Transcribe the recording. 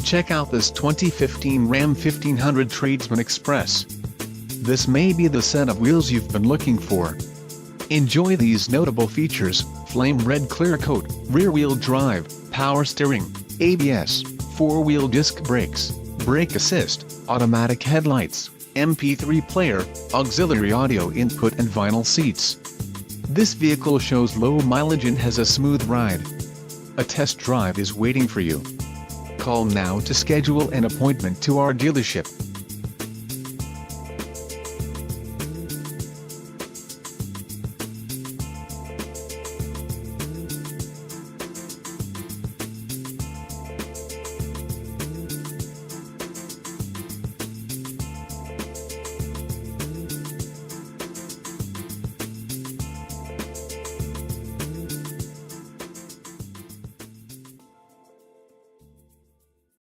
Check out this 2015 Ram 1500 Tradesman Express. This may be the set of wheels you've been looking for. Enjoy these notable features: flame red clear coat, rear-wheel drive, power steering, ABS, 4-wheel disc brakes, brake assist, automatic headlights, MP3 player, auxiliary audio input and vinyl seats. This vehicle shows low mileage and has a smooth ride. A test drive is waiting for you. Call now to schedule an appointment to our dealership.